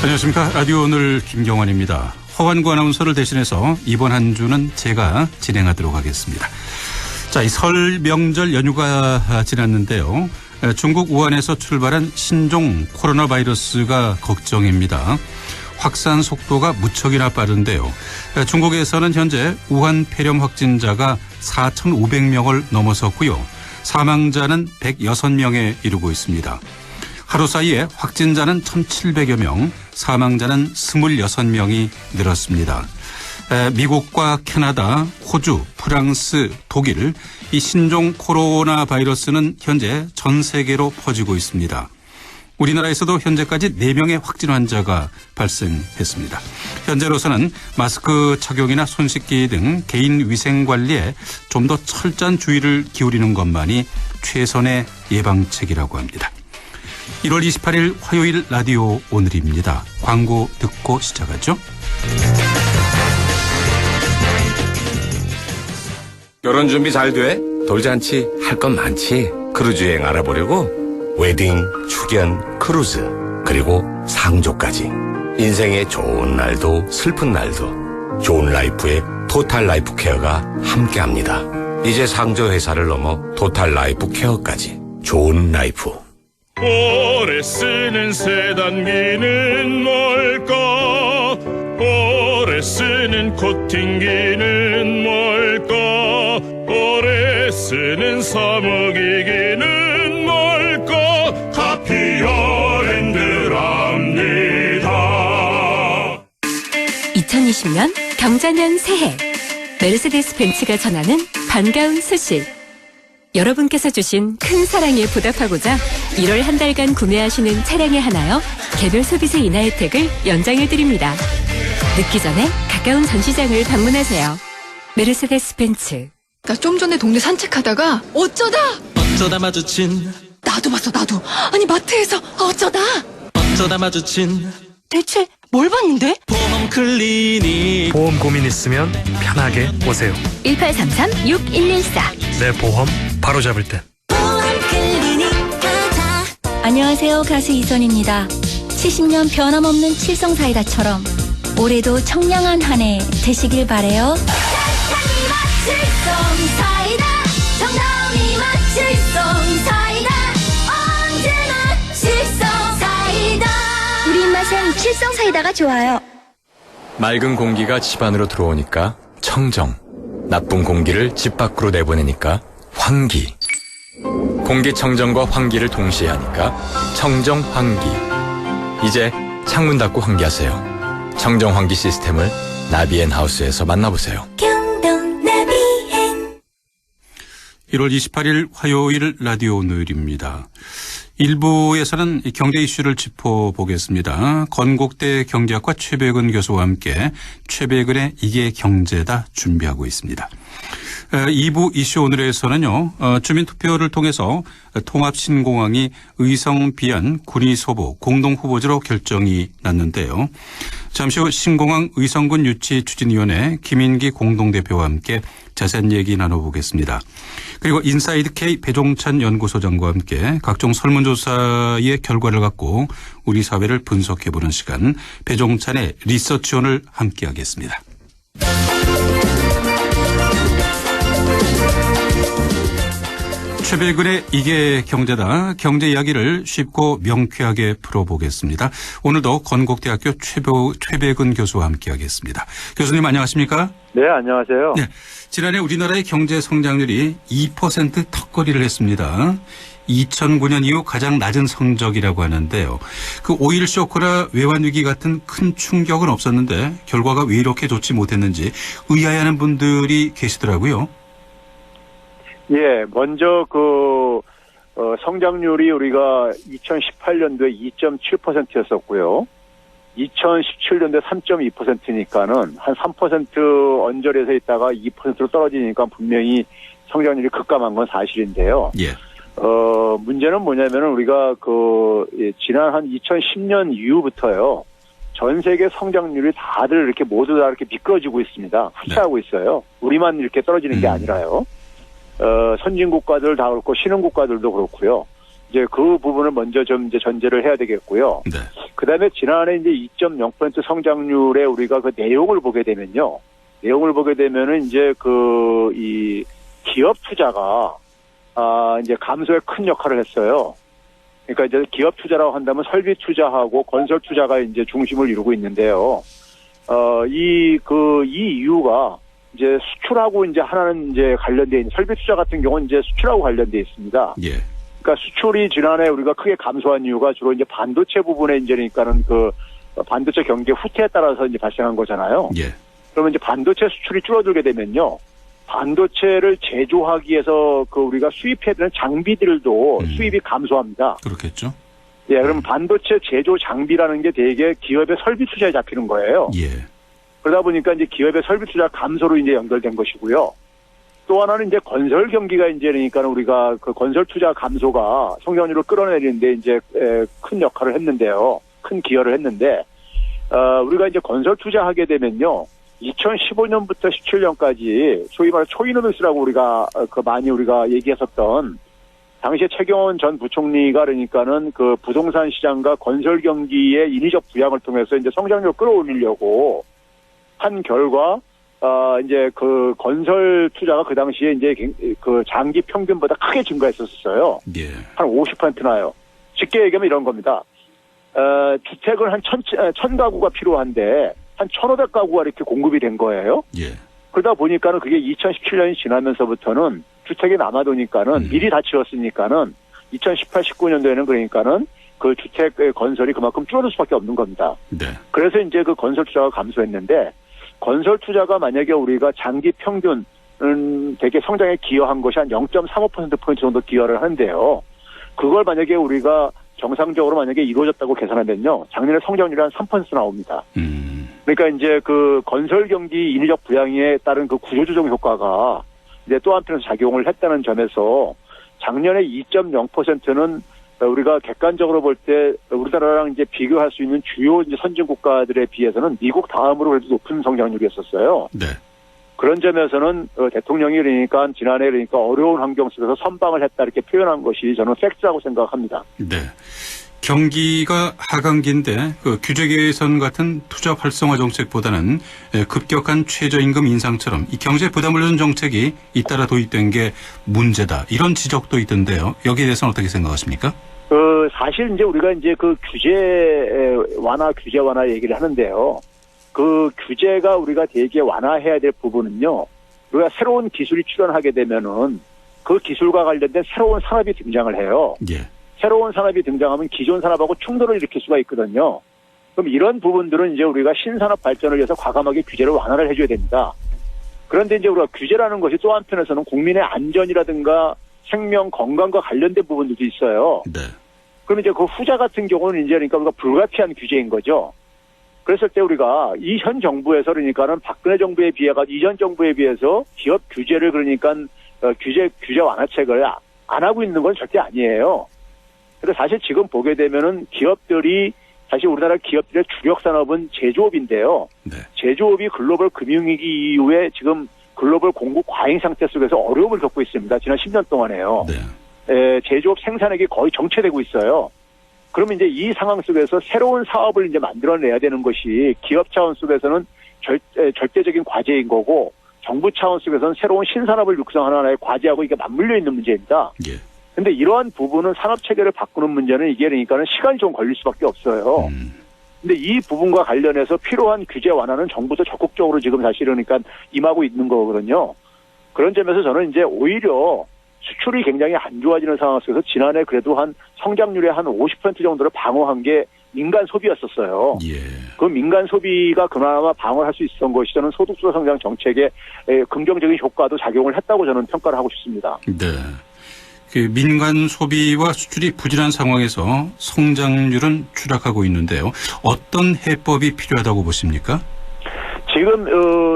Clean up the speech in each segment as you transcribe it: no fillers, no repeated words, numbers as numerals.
안녕하십니까. 라디오 오늘 김경환입니다. 허완구 아나운서를 대신해서 이번 한 주는 제가 진행하도록 하겠습니다. 자, 이 설 명절 연휴가 지났는데요. 중국 우한에서 출발한 신종 코로나 바이러스가 걱정입니다. 확산 속도가 무척이나 빠른데요. 중국에서는 현재 우한 폐렴 확진자가 4,500명을 넘어섰고요. 사망자는 106명에 이르고 있습니다. 하루 사이에 확진자는 1,700여 명, 사망자는 26명이 늘었습니다. 미국과 캐나다, 호주, 프랑스, 독일, 이 신종 코로나 바이러스는 현재 전 세계로 퍼지고 있습니다. 우리나라에서도 현재까지 4명의 확진 환자가 발생했습니다. 현재로서는 마스크 착용이나 손 씻기 등 개인 위생 관리에 좀 더 철저한 주의를 기울이는 것만이 최선의 예방책이라고 합니다. 1월 28일 화요일 라디오 오늘입니다. 광고 듣고 시작하죠. 결혼 준비 잘 돼? 돌잔치 할 건 많지. 크루즈 여행 알아보려고? 웨딩, 축연, 크루즈, 그리고 상조까지. 인생의 좋은 날도 슬픈 날도 좋은 라이프의 토탈 라이프 케어가 함께합니다. 이제 상조 회사를 넘어 토탈 라이프 케어까지. 좋은 라이프. 오래 쓰는 세단기는 뭘까? 오래 쓰는 코팅기는 뭘까? 오래 쓰는 사무기기는 뭘까? 카피어랜드랍니다. 2020년 경자년 새해 메르세데스 벤츠가 전하는 반가운 소식. 여러분께서 주신 큰 사랑에 보답하고자 1월 한 달간 구매하시는 차량에 하나여 개별 소비세 인하 혜택을 연장해드립니다. 늦기 전에 가까운 전시장을 방문하세요. 메르세데스 벤츠. 나 좀 전에 동네 산책하다가 어쩌다 마주친 나도 봤어 나도. 아니 마트에서 어쩌다 어쩌다 마주친 대체 뭘 봤는데? 보험 클리닉. 보험 고민 있으면 편하게 오세요. 1833-6114. 내 보험 바로 잡을 때. 안녕하세요. 가수 이선입니다. 70년 변함없는 칠성사이다처럼 올해도 청량한 한 해 되시길 바래요. 칠성사이다 정다운이 맛 칠성사이다 언제나 칠성사이다 우리 입맛엔 칠성사이다가 좋아요. 맑은 공기가 집 안으로 들어오니까 청정, 나쁜 공기를 집 밖으로 내보내니까 환기. 공기청정과 환기를 동시에 하니까 청정환기. 이제 창문 닫고 환기하세요. 청정환기 시스템을 나비앤하우스에서 만나보세요. 1월 28일 화요일 라디오 오늘입니다. 일부에서는 경제 이슈를 짚어보겠습니다. 건국대 경제학과 최백은 교수와 함께 최백은의 이게 경제다 준비하고 있습니다. 2부 이슈 오늘에서는요. 주민투표를 통해서 통합신공항이 의성 비안 군의소보 공동후보지로 결정이 났는데요. 잠시 후 신공항 의성군 유치 추진위원회 김인기 공동대표와 함께 자세한 얘기 나눠보겠습니다. 그리고 인사이드 K 배종찬 연구소장과 함께 각종 설문조사의 결과를 갖고 우리 사회를 분석해보는 시간 배종찬의 리서치온을 함께하겠습니다. 최백은의 이게 경제다. 경제 이야기를 쉽고 명쾌하게 풀어보겠습니다. 오늘도 건국대학교 최백은 교수와 함께하겠습니다. 교수님 안녕하십니까? 네, 안녕하세요. 네, 지난해 우리나라의 경제 성장률이 2% 턱걸이를 했습니다. 2009년 이후 가장 낮은 성적이라고 하는데요. 그 오일 쇼크나 외환 위기 같은 큰 충격은 없었는데 결과가 왜 이렇게 좋지 못했는지 의아해하는 분들이 계시더라고요. 예, 먼저 성장률이 우리가 2018년도에 2.7%였었고요. 2017년도에 3.2%니까는 한 3% 언저리에서 있다가 2%로 떨어지니까 분명히 성장률이 급감한 건 사실인데요. 예. 문제는 뭐냐면은 우리가 지난 한 2010년 이후부터요. 전 세계 성장률이 다들 이렇게 모두 다 이렇게 미끄러지고 있습니다. 후퇴하고 있어요. 우리만 이렇게 떨어지는 게 아니라요. 선진 국가들 다 그렇고 신흥 국가들도 그렇고요. 이제 그 부분을 먼저 좀 이제 전제를 해야 되겠고요. 네. 그다음에 지난해 이제 2.0% 성장률에 우리가 그 내용을 보게 되면요. 내용을 보게 되면은 이제 이 기업 투자가 이제 감소에 큰 역할을 했어요. 그러니까 이제 기업 투자라고 한다면 설비 투자하고 건설 투자가 이제 중심을 이루고 있는데요. 이 이유가 이제 수출하고 이제 하나는 이제 관련돼 있는 설비 투자 같은 경우는 이제 수출하고 관련돼 있습니다. 예. 그러니까 수출이 지난해 우리가 크게 감소한 이유가 주로 이제 반도체 부분에 이제 그러니까는 반도체 경기 후퇴에 따라서 이제 발생한 거잖아요. 예. 그러면 이제 반도체 수출이 줄어들게 되면요. 반도체를 제조하기 위해서 우리가 수입해야 되는 장비들도 수입이 감소합니다. 그렇겠죠. 예, 그럼 반도체 제조 장비라는 게 되게 기업의 설비 투자에 잡히는 거예요. 예. 그러다 보니까 이제 기업의 설비 투자 감소로 이제 연결된 것이고요. 또 하나는 이제 건설 경기가 이제 그러니까 우리가 그 건설 투자 감소가 성장률을 끌어내리는데 이제 큰 역할을 했는데요. 큰 기여를 했는데, 우리가 이제 건설 투자하게 되면요. 2015년부터 17년까지 소위 말해 초이노믹스라고 우리가 많이 우리가 얘기했었던 당시에 최경원 전 부총리가 그러니까는 그 부동산 시장과 건설 경기의 인위적 부양을 통해서 이제 성장률을 끌어올리려고 한 결과 이제 그 건설 투자가 그 당시에 이제 그 장기 평균보다 크게 증가했었어요. 예. 한 50%나요. 쉽게 얘기하면 이런 겁니다. 주택은 한 1000가구가 필요한데 한 1500가구가 이렇게 공급이 된 거예요. 예. 그러다 보니까는 그게 2017년이 지나면서부터는 주택이 남아도니까는 미리 다 지었으니까는 2018, 19년도에는 그러니까는 그 주택 건설이 그만큼 줄어들 수밖에 없는 겁니다. 네. 그래서 이제 그 건설 투자가 감소했는데 건설 투자가 만약에 우리가 장기 평균 되게 성장에 기여한 것이 한 0.35%포인트 정도 기여를 하는데요. 그걸 만약에 우리가 정상적으로 만약에 이루어졌다고 계산하면요. 작년에 성장률이 한 3% 나옵니다. 그러니까 이제 그 건설 경기 인위적 부양에 따른 그 구조조정 효과가 이제 또 한편에서 작용을 했다는 점에서 작년에 2.0%는 우리가 객관적으로 볼 때 우리나라랑 이제 비교할 수 있는 주요 이제 선진 국가들에 비해서는 미국 다음으로 그래도 높은 성장률이었었어요. 네. 그런 점에서는 대통령이 그러니까 지난해 그러니까 어려운 환경 속에서 선방을 했다 이렇게 표현한 것이 저는 팩트라고 생각합니다. 네. 경기가 하강기인데 그 규제 개선 같은 투자 활성화 정책보다는 급격한 최저임금 인상처럼 이 경제 부담을 주는 정책이 잇따라 도입된 게 문제다. 이런 지적도 있던데요. 여기에 대해서는 어떻게 생각하십니까? 사실 이제 우리가 이제 그 규제 완화 얘기를 하는데요. 그 규제가 우리가 되게 완화해야 될 부분은요. 우리가 새로운 기술이 출현하게 되면은 그 기술과 관련된 새로운 산업이 등장을 해요. 예. 새로운 산업이 등장하면 기존 산업하고 충돌을 일으킬 수가 있거든요. 그럼 이런 부분들은 이제 우리가 신산업 발전을 위해서 과감하게 규제를 완화를 해줘야 됩니다. 그런데 이제 우리가 규제라는 것이 또 한편에서는 국민의 안전이라든가 생명, 건강과 관련된 부분들도 있어요. 네. 그럼 이제 그 후자 같은 경우는 이제 그러니까 우리가 불가피한 규제인 거죠. 그랬을 때 우리가 이 현 정부에서 그러니까는 박근혜 정부에 비해가 이전 정부에 비해서 기업 규제를 그러니까 규제 완화책을 안 하고 있는 건 절대 아니에요. 그래서 사실 지금 보게 되면은 기업들이 사실 우리나라 기업들의 주력 산업은 제조업인데요. 네. 제조업이 글로벌 금융위기 이후에 지금 글로벌 공급 과잉 상태 속에서 어려움을 겪고 있습니다. 지난 10년 동안에요. 네. 제조업 생산액이 거의 정체되고 있어요. 그러면 이제 이 상황 속에서 새로운 사업을 이제 만들어내야 되는 것이 기업 차원 속에서는 절대적인 과제인 거고 정부 차원 속에서는 새로운 신산업을 육성하는 하나의 과제하고 이게 맞물려 있는 문제입니다. 예. 근데 이러한 부분은 산업 체계를 바꾸는 문제는 이게 그러니까는 시간이 좀 걸릴 수밖에 없어요. 근데 이 부분과 관련해서 필요한 규제 완화는 정부도 적극적으로 지금 사실 그러니까 임하고 있는 거거든요. 그런 점에서 저는 이제 오히려 수출이 굉장히 안 좋아지는 상황 속에서 지난해 그래도 한 성장률의 한 50% 정도를 방어한 게 민간 소비였었어요. 예. 그 민간 소비가 그나마 방어할 수 있었던 것이 저는 소득주도 성장 정책에 긍정적인 효과도 작용을 했다고 저는 평가를 하고 싶습니다. 네. 그 민간 소비와 수출이 부진한 상황에서 성장률은 추락하고 있는데요. 어떤 해법이 필요하다고 보십니까? 지금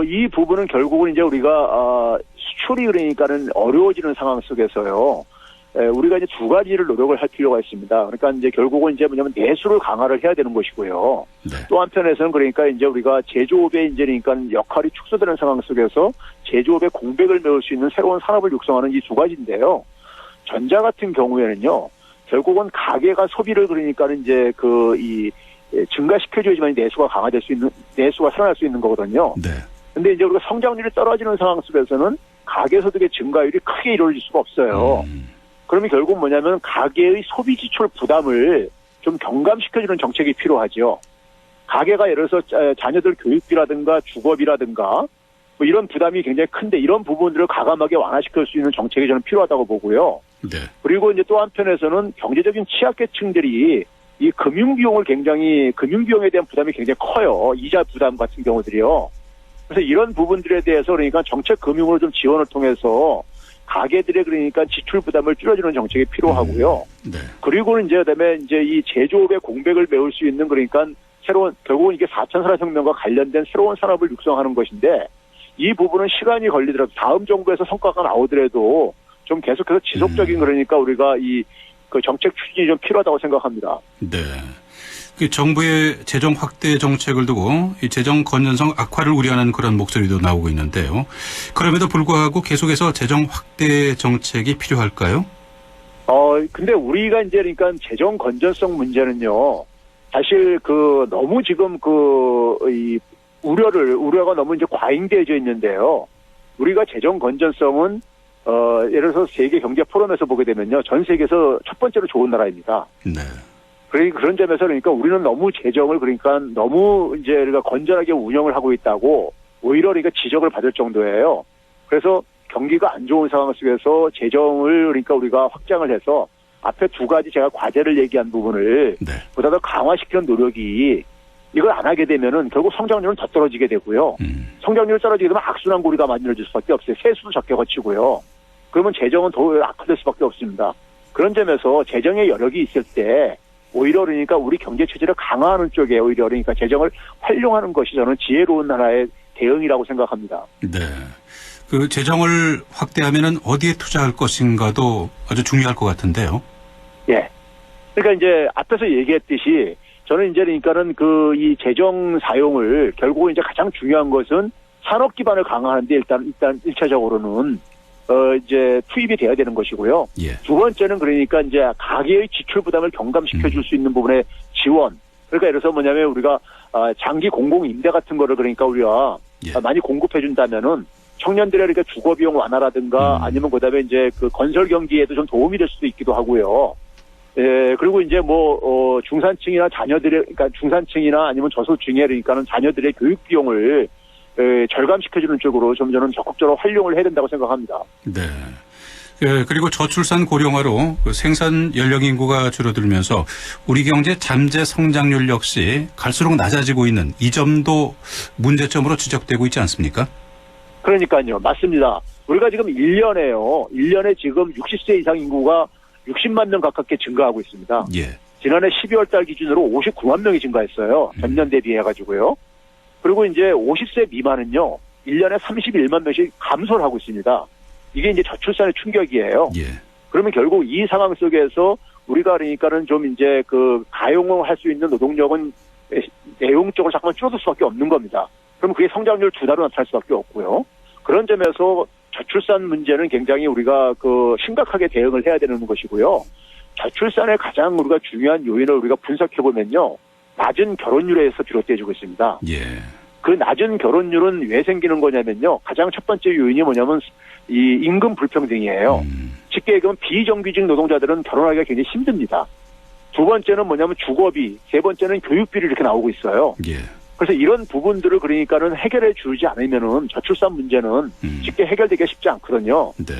이 부분은 결국은 이제 우리가 수출이 그러니까는 어려워지는 상황 속에서요. 우리가 이제 두 가지를 노력을 할 필요가 있습니다. 그러니까 이제 결국은 이제 뭐냐면 내수를 강화를 해야 되는 것이고요. 네. 또 한편에서는 그러니까 이제 우리가 제조업의 이제 그러니까 역할이 축소되는 상황 속에서 제조업의 공백을 메울 수 있는 새로운 산업을 육성하는 이 두 가지인데요. 전자 같은 경우에는요. 결국은 가게가 소비를 그러니까는 이제 증가시켜줘야지만 내수가 강화될 수 있는, 내수가 살아날 수 있는 거거든요. 네. 근데 이제 우리가 성장률이 떨어지는 상황 속에서는 가계소득의 증가율이 크게 이루어질 수가 없어요. 그러면 결국 뭐냐면 가계의 소비 지출 부담을 좀 경감시켜주는 정책이 필요하죠. 가계가 예를 들어서 자녀들 교육비라든가 주거비라든가 뭐 이런 부담이 굉장히 큰데 이런 부분들을 가감하게 완화시킬 수 있는 정책이 저는 필요하다고 보고요. 네. 그리고 이제 또 한편에서는 경제적인 취약계층들이 이 금융비용에 대한 부담이 굉장히 커요. 이자 부담 같은 경우들이요. 그래서 이런 부분들에 대해서 그러니까 정책 금융으로 좀 지원을 통해서 가계들의 그러니까 지출 부담을 줄여주는 정책이 필요하고요. 네. 그리고는 이제 그다음에 이제 이 제조업의 공백을 메울 수 있는 그러니까 새로운 결국은 이게 4차 산업혁명과 관련된 새로운 산업을 육성하는 것인데 이 부분은 시간이 걸리더라도 다음 정부에서 성과가 나오더라도 좀 계속해서 지속적인 그러니까 우리가 그 정책 추진이 좀 필요하다고 생각합니다. 네. 그 정부의 재정 확대 정책을 두고 이 재정 건전성 악화를 우려하는 그런 목소리도 나오고 있는데요. 그럼에도 불구하고 계속해서 재정 확대 정책이 필요할까요? 근데 우리가 이제 그러니까 재정 건전성 문제는요. 사실 너무 지금 이 우려가 너무 이제 과잉되어져 있는데요. 우리가 재정 건전성은 예를 들어서 세계 경제 포럼에서 보게 되면요. 전 세계에서 첫 번째로 좋은 나라입니다. 네. 그런 점에서 그러니까 우리는 너무 재정을 그러니까 너무 이제 우리가 건전하게 운영을 하고 있다고 오히려 그러니까 지적을 받을 정도예요. 그래서 경기가 안 좋은 상황 속에서 재정을 그러니까 우리가 확장을 해서 앞에 두 가지 제가 과제를 얘기한 부분을 네. 보다 더 강화시키는 노력이 이걸 안 하게 되면은 결국 성장률은 더 떨어지게 되고요. 성장률이 떨어지게 되면 악순환 고리가 만들어질 수밖에 없어요. 세수도 적게 거치고요. 그러면 재정은 더 악화될 수밖에 없습니다. 그런 점에서 재정의 여력이 있을 때 오히려 그러니까 우리 경제 체제를 강화하는 쪽에 오히려 그러니까 재정을 활용하는 것이 저는 지혜로운 하나의 대응이라고 생각합니다. 네. 그 재정을 확대하면은 어디에 투자할 것인가도 아주 중요할 것 같은데요. 예. 그러니까 이제 앞에서 얘기했듯이 저는 이제 그러니까는 이 재정 사용을 결국은 이제 가장 중요한 것은 산업 기반을 강화하는데 일단 1차적으로는 이제 투입이 돼야 되는 것이고요. 예. 두 번째는 그러니까 이제 가계의 지출 부담을 경감시켜 줄 수 있는 부분의 지원. 그러니까 예를 들어서 뭐냐면 우리가 장기 공공 임대 같은 거를 그러니까 우리가 많이 공급해 준다면은 청년들의 그러니까 주거 비용 완화라든가 아니면 그다음에 이제 그 건설 경기에도 좀 도움이 될 수도 있기도 하고요. 예, 그리고 이제 중산층이나 그러니까 중산층이나 아니면 저소득층의 그러니까는 자녀들의 교육 비용을 절감시켜주는 쪽으로 좀 저는 적극적으로 활용을 해야 된다고 생각합니다. 네. 그리고 저출산 고령화로 생산 연령 인구가 줄어들면서 우리 경제 잠재 성장률 역시 갈수록 낮아지고 있는 이 점도 문제점으로 지적되고 있지 않습니까? 그러니까요. 맞습니다. 우리가 지금 1년에 지금 60세 이상 인구가 60만 명 가깝게 증가하고 있습니다. 예. 지난해 12월 달 기준으로 59만 명이 증가했어요. 전년 대비해가지고요. 그리고 이제 50세 미만은요, 1년에 31만 명씩 감소를 하고 있습니다. 이게 이제 저출산의 충격이에요. 예. 그러면 결국 이 상황 속에서 우리가 그러니까는 좀 이제 가용을 할 수 있는 노동력은 내용적으로 잠깐 줄어들 수밖에 없는 겁니다. 그러면 그게 성장률 두 달로 나타날 수밖에 없고요. 그런 점에서 저출산 문제는 굉장히 우리가 심각하게 대응을 해야 되는 것이고요. 저출산의 가장 우리가 중요한 요인을 우리가 분석해보면요. 낮은 결혼율에서 비롯되어지고 있습니다. 예. 그 낮은 결혼율은 왜 생기는 거냐면요. 가장 첫 번째 요인이 뭐냐면 이 임금 불평등이에요. 쉽게 얘기하면 비정규직 노동자들은 결혼하기가 굉장히 힘듭니다. 두 번째는 뭐냐면 주거비, 세 번째는 교육비를 이렇게 나오고 있어요. 예. 그래서 이런 부분들을 그러니까는 해결해 주지 않으면은 저출산 문제는 쉽게 해결되기가 쉽지 않거든요. 네.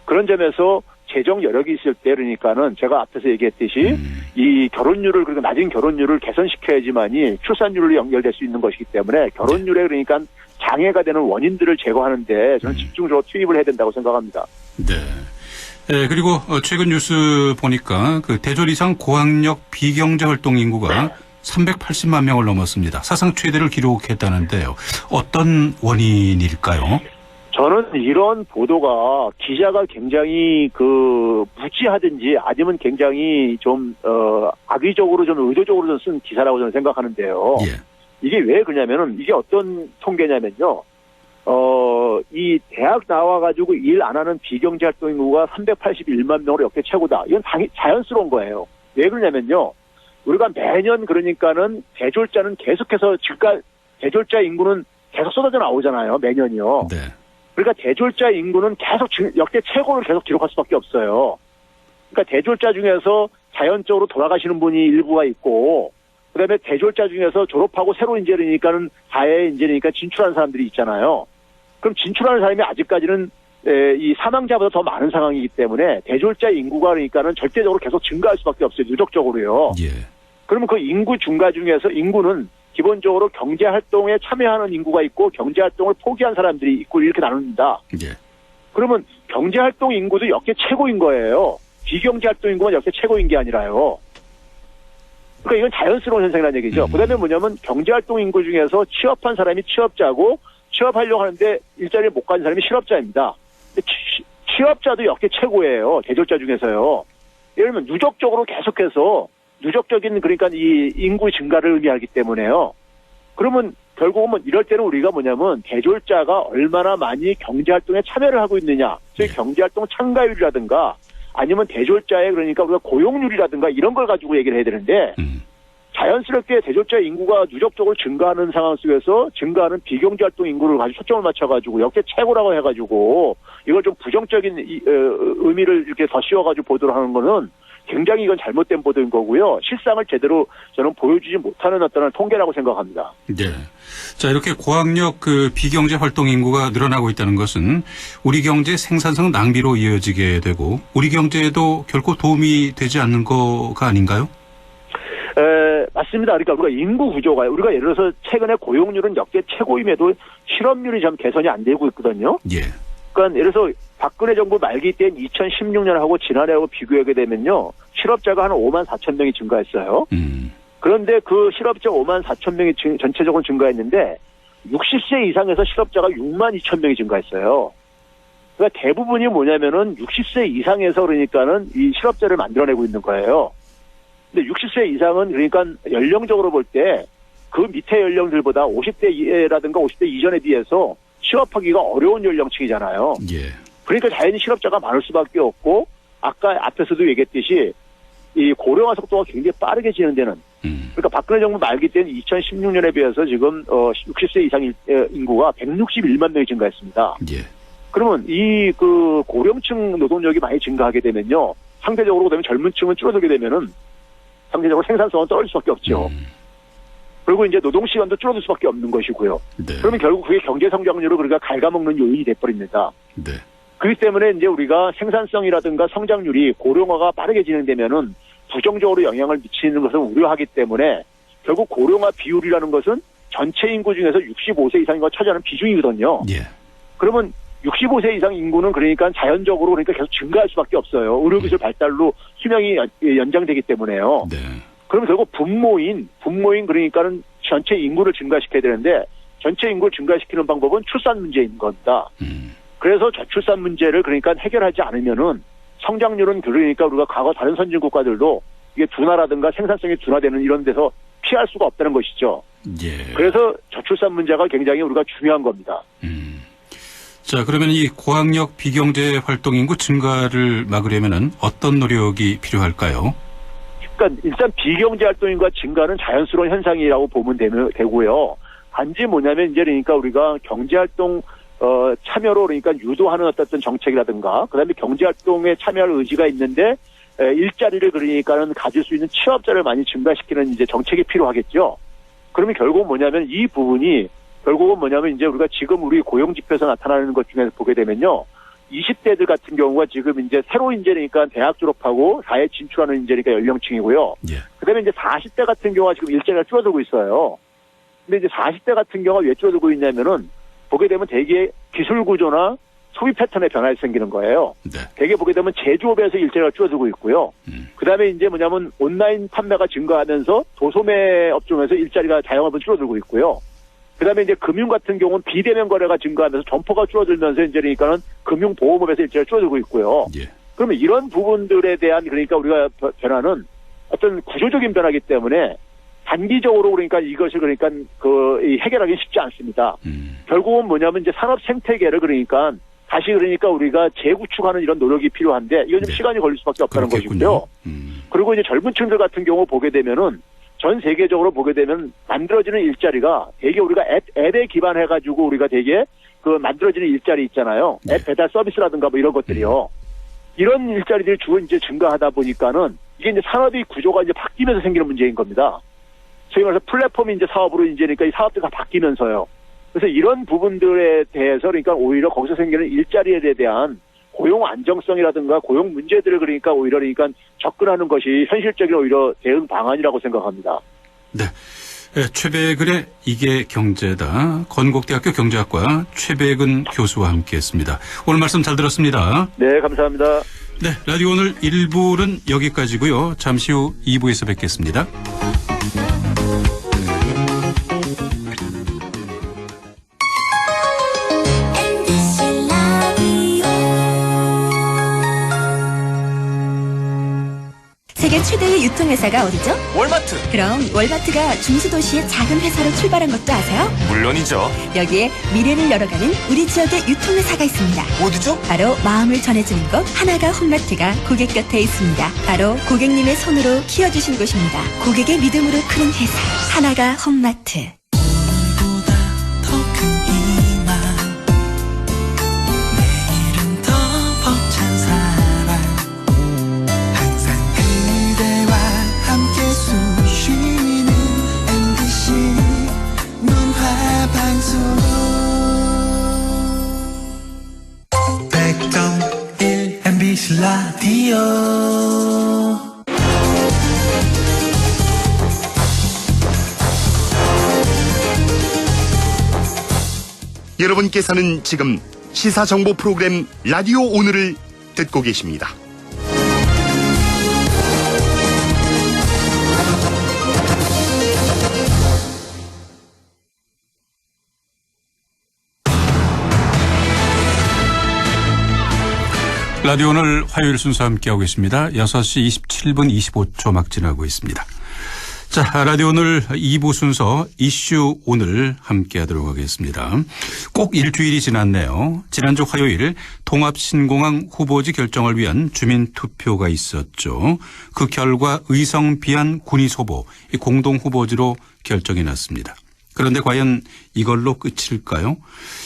그런 점에서 재정 여력이 있을 때 그러니까는 제가 앞에서 얘기했듯이 이 결혼율을 그리고 낮은 결혼율을 개선시켜야지만이 출산율로 연결될 수 있는 것이기 때문에 결혼율에 그러니까 장애가 되는 원인들을 제거하는데 저는 집중적으로 투입을 해야 된다고 생각합니다. 네. 네, 그리고 최근 뉴스 보니까 대졸 이상 고학력 비경제 활동 인구가 380만 명을 넘었습니다. 사상 최대를 기록했다는데요. 어떤 원인일까요? 저는 이런 보도가 기자가 굉장히 무지하든지 아니면 굉장히 좀 악의적으로 좀 의도적으로 좀 쓴 기사라고 저는 생각하는데요. 예. 이게 왜 그러냐면은 이게 어떤 통계냐면요. 이 대학 나와가지고 일 안 하는 비경제 활동 인구가 381만 명으로 역대 최고다. 이건 자연스러운 거예요. 왜 그러냐면요. 우리가 매년 그러니까는 대졸자는 계속해서 대졸자 인구는 계속 쏟아져 나오잖아요. 매년이요. 네. 그러니까 대졸자 인구는 계속 역대 최고를 계속 기록할 수밖에 없어요. 그러니까 대졸자 중에서 자연적으로 돌아가시는 분이 일부가 있고, 그다음에 대졸자 중에서 졸업하고 새로 인재니까는 사회에 인재니까 진출하는 사람들이 있잖아요. 그럼 진출하는 사람이 아직까지는 이 사망자보다 더 많은 상황이기 때문에 대졸자 인구가 그러니까는 절대적으로 계속 증가할 수밖에 없어요. 누적적으로요. 예. 그러면 그 인구 증가 중에서 인구는 기본적으로 경제 활동에 참여하는 인구가 있고 경제 활동을 포기한 사람들이 있고 이렇게 나눕니다. 예. 그러면 경제 활동 인구도 역대 최고인 거예요. 비경제 활동 인구가 역대 최고인 게 아니라요. 그러니까 이건 자연스러운 현상이라는 얘기죠. 그다음에 뭐냐면 경제 활동 인구 중에서 취업한 사람이 취업자고 취업하려고 하는데 일자리를 못 가는 사람이 실업자입니다. 근데 취업자도 역대 최고예요. 대졸자 중에서요. 예를 들면 누적적으로 계속해서 누적적인 그러니까 이 인구 증가를 의미하기 때문에요. 그러면 결국은 뭐 이럴 때는 우리가 뭐냐면 대졸자가 얼마나 많이 경제활동에 참여를 하고 있느냐, 소위 경제활동 참가율이라든가 아니면 대졸자의 그러니까 우리가 고용률이라든가 이런 걸 가지고 얘기를 해야 되는데 자연스럽게 대졸자 인구가 누적적으로 증가하는 상황 속에서 증가하는 비경제활동 인구를 가지고 초점을 맞춰가지고 역대 최고라고 해가지고 이걸 좀 부정적인 의미를 이렇게 더 씌워가지고 보도를 하는 거는 굉장히 이건 잘못된 보도인 거고요. 실상을 제대로 저는 보여주지 못하는 어떤 통계라고 생각합니다. 네. 자, 이렇게 고학력 비경제 활동 인구가 늘어나고 있다는 것은 우리 경제 생산성 낭비로 이어지게 되고 우리 경제에도 결코 도움이 되지 않는 거가 아닌가요? 맞습니다. 그러니까 우리가 인구 구조가 우리가 예를 들어서 최근에 고용률은 역대 최고임에도 실업률이 좀 개선이 안 되고 있거든요. 예. 그러니까 예를 들어서 박근혜 정부 말기 때인 2016년하고 지난해하고 비교하게 되면요. 실업자가 한 5만 4천 명이 증가했어요. 그런데 그 실업자 5만 4천 명이 전체적으로 증가했는데 60세 이상에서 실업자가 6만 2천 명이 증가했어요. 그러니까 대부분이 뭐냐면은 60세 이상에서 그러니까는 이 실업자를 만들어내고 있는 거예요. 근데 60세 이상은 그러니까 연령적으로 볼 때 그 밑에 연령들보다 50대라든가 50대 이전에 비해서 취업하기가 어려운 연령층이잖아요. 예. 그러니까 자연히 실업자가 많을 수밖에 없고 아까 앞에서도 얘기했듯이 이 고령화 속도가 굉장히 빠르게 진행되는 그러니까 박근혜 정부 말기 때는 2016년에 비해서 지금 60세 이상 인구가 161만 명이 증가했습니다. 예. 그러면 이 그 고령층 노동력이 많이 증가하게 되면요. 상대적으로 그다음에 젊은 층은 줄어들게 되면은 상대적으로 생산성은 떨어질 수밖에 없죠. 그리고 이제 노동 시간도 줄어들 수밖에 없는 것이고요. 네. 그러면 결국 그게 경제 성장률을 우리가 갉아먹는 요인이 돼버립니다. 네. 그렇기 때문에 이제 우리가 생산성이라든가 성장률이 고령화가 빠르게 진행되면은 부정적으로 영향을 미치는 것을 우려하기 때문에 결국 고령화 비율이라는 것은 전체 인구 중에서 65세 이상인 걸 차지하는 비중이거든요. 예. 그러면 65세 이상 인구는 그러니까 자연적으로 그러니까 계속 증가할 수밖에 없어요. 의료기술 발달로 수명이 연장되기 때문에요. 네. 그러면 결국 분모인 그러니까는 전체 인구를 증가시켜야 되는데 전체 인구를 증가시키는 방법은 출산 문제인 겁니다. 그래서 저출산 문제를 그러니까 해결하지 않으면은 성장률은 그러니까 우리가 과거 다른 선진 국가들도 이게 둔화라든가 생산성이 둔화되는 이런 데서 피할 수가 없다는 것이죠. 예. 그래서 저출산 문제가 굉장히 우리가 중요한 겁니다. 자, 그러면 이 고학력 비경제 활동 인구 증가를 막으려면은 어떤 노력이 필요할까요? 그러니까 일단 비경제 활동 인구가 증가는 자연스러운 현상이라고 보면 되고요. 단지 뭐냐면 이제 그러니까 우리가 경제 활동 참여로 그러니까 유도하는 어떤 정책이라든가 그다음에 경제 활동에 참여할 의지가 있는데 일자리를 그러니까는 가질 수 있는 취업자를 많이 증가시키는 이제 정책이 필요하겠죠. 그러면 결국은 뭐냐면 이 부분이 결국은 뭐냐면 이제 우리가 지금 우리 고용 지표에서 나타나는 것 중에서 보게 되면요. 20대들 같은 경우가 지금 이제 새로 인재니까 대학 졸업하고 사회 진출하는 인재니까 연령층이고요. 예. 그다음에 이제 40대 같은 경우가 지금 일자리가 줄어들고 있어요. 근데 이제 40대 같은 경우가 왜 줄어들고 있냐면은 보게 되면 대개 기술 구조나 소비 패턴의 변화가 생기는 거예요. 네. 대개 보게 되면 제조업에서 일자리가 줄어들고 있고요. 그다음에 이제 뭐냐면 온라인 판매가 증가하면서 도소매 업종에서 일자리가 자영업은 줄어들고 있고요. 그다음에 이제 금융 같은 경우는 비대면 거래가 증가하면서 점포가 줄어들면서 이제 그러니까는 금융보험업에서 일자리가 줄어들고 있고요. 예. 그러면 이런 부분들에 대한 그러니까 우리가 변화는 어떤 구조적인 변화이기 때문에 단기적으로 그러니까 이것을 그러니까 해결하기 쉽지 않습니다. 결국은 뭐냐면 이제 산업 생태계를 그러니까 다시 그러니까 우리가 재구축하는 이런 노력이 필요한데 이건 좀 네. 시간이 걸릴 수밖에 없다는 그렇겠군요. 것이고요. 그리고 이제 젊은 층들 같은 경우 보게 되면은 전 세계적으로 보게 되면 만들어지는 일자리가 되게 우리가 앱에 기반해가지고 우리가 되게 그 만들어지는 일자리 있잖아요. 앱 배달 서비스라든가 뭐 이런 것들이요. 이런 일자리들이 이제 증가하다 보니까는 이게 이제 산업의 구조가 이제 바뀌면서 생기는 문제인 겁니다. 소위 말해서 플랫폼 이제 사업으로 이제니까 이 사업들이 다 바뀌면서요. 그래서 이런 부분들에 대해서 그러니까 오히려 거기서 생기는 일자리에 대한 고용 안정성이라든가 고용 문제들을 그러니까 오히려 그러니까 접근하는 것이 현실적인 오히려 대응 방안이라고 생각합니다. 네. 최백은의 이게 경제다. 건국대학교 경제학과 최백은 교수와 함께했습니다. 오늘 말씀 잘 들었습니다. 네, 감사합니다. 네, 라디오 오늘 1부는 여기까지고요. 잠시 후 2부에서 뵙겠습니다. 세계 최대의 유통회사가 어디죠? 월마트. 그럼 월마트가 중수도시의 작은 회사로 출발한 것도 아세요? 물론이죠. 여기에 미래를 열어가는 우리 지역의 유통회사가 있습니다. 어디죠? 바로 마음을 전해주는 곳 하나가 홈마트가 고객 곁에 있습니다. 바로 고객님의 손으로 키워주신 곳입니다. 고객의 믿음으로 크는 회사 하나가 홈마트. MBC 라디오. 여러분께서는 지금 시사정보 프로그램 라디오 오늘을 듣고 계십니다. 라디오 오늘 화요일 순서 함께하고 계십니다. 6시 27분 25초 막 지나고 있습니다. 자, 라디오 오늘 2부 순서 이슈 오늘 함께하도록 하겠습니다. 꼭 일주일이 지났네요. 지난주 화요일 통합신공항 후보지 결정을 위한 주민투표가 있었죠. 그 결과 의성 비안 군위 소보 공동 후보지로 결정이 났습니다. 그런데 과연 이걸로 끝일까요?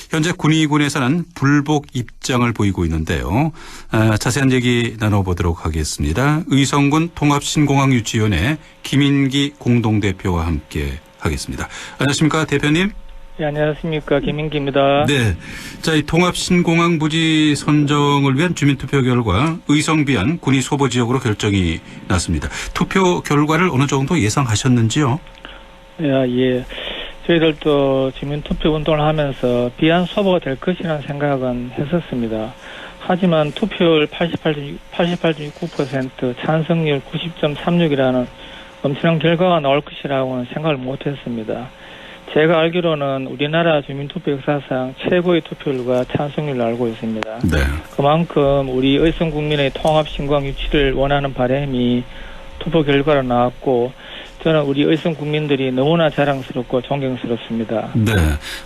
현재 군위군에서는 불복 입장을 보이고 있는데요. 자세한 얘기 나눠보도록 하겠습니다. 의성군 통합신공항유치위원회 김인기 공동대표와 함께 하겠습니다. 안녕하십니까 대표님? 네, 안녕하십니까 김인기입니다. 네, 자, 이 통합신공항 부지 선정을 위한 주민투표 결과 의성 비안 군위 소보 지역으로 결정이 났습니다. 투표 결과를 어느 정도 예상하셨는지요? 예. 저희들도 주민투표 운동을 하면서 비안 소보가 될 것이라는 생각은 했었습니다. 하지만 투표율 88.69%, 찬성률 90.36이라는 엄청난 결과가 나올 것이라고는 생각을 못했습니다. 제가 알기로는 우리나라 주민투표 역사상 최고의 투표율과 찬성률을 알고 있습니다. 네. 그만큼 우리 의성 국민의 통합신공항 유치를 원하는 바람이 투표 결과로 나왔고 저는 우리 의성 국민들이 너무나 자랑스럽고 존경스럽습니다. 네.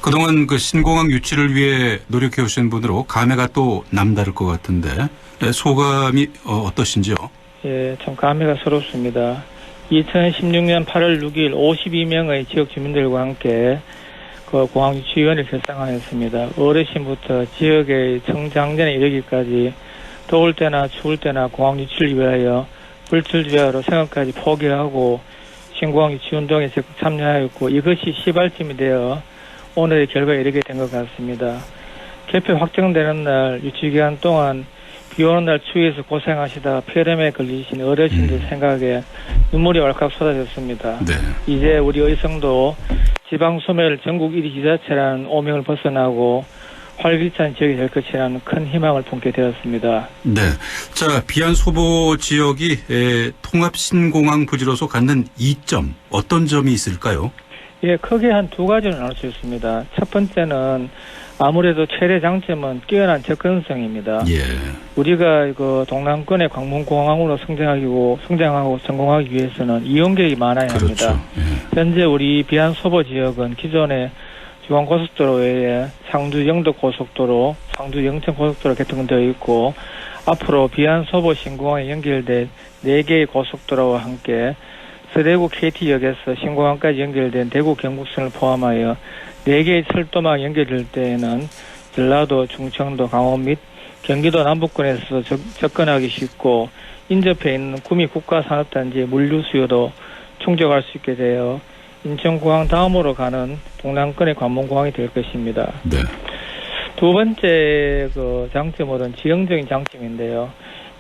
그동안 그 신공항 유치를 위해 노력해 오신 분으로 감회가 또 남다를 것 같은데 소감이 어떠신지요? 예, 참 감회가 새롭습니다. 2016년 8월 6일 52명의 지역 주민들과 함께 그 공항 유치위원회를 결성하였습니다. 어르신부터 지역의 청장년에 이르기까지 더울 때나 추울 때나 공항 유치를 위하여 불출주야로 생활까지 포기하고 신공항 유치 운동에 적극 참여하였고 이것이 시발점이 되어 오늘의 결과에 이르게 된 것 같습니다. 개표 확정되는 날 유치기간 동안 비 오는 날 추위에서 고생하시다 폐렴에 걸리신 어르신들 생각에 눈물이 왈칵 쏟아졌습니다. 네. 이제 우리 의성도 지방소멸 전국 1위 지자체라는 오명을 벗어나고 활기찬 지역이 될 것이라는 큰 희망을 품게 되었습니다. 네. 자, 비안 소보 지역이 통합신공항 부지로서 갖는 이점, 어떤 점이 있을까요? 예, 크게 한 두 가지로 나눌 수 있습니다. 첫 번째는 아무래도 최대 장점은 뛰어난 접근성입니다. 예. 우리가 그 동남권의 광문공항으로 성장하고 성공하기 위해서는 이용객이 많아야 그렇죠. 합니다. 예. 현재 우리 비안 소보 지역은 기존의 중앙고속도로 외에 상주 영덕고속도로, 상주 영천고속도로 개통되어 있고 앞으로 비안 소보 신공항에 연결될 4개의 고속도로와 함께 서대구 KT역에서 신공항까지 연결된 대구 경북선을 포함하여 4개의 철도망 연결될 때에는 전라도, 충청도, 강원 및 경기도 남부권에서 접근하기 쉽고 인접해 있는 구미 국가산업단지의 물류 수요도 충족할 수 있게 되어 인천공항 다음으로 가는 동남권의 관문공항이 될 것입니다. 네. 두 번째 그 장점은 지형적인 장점인데요.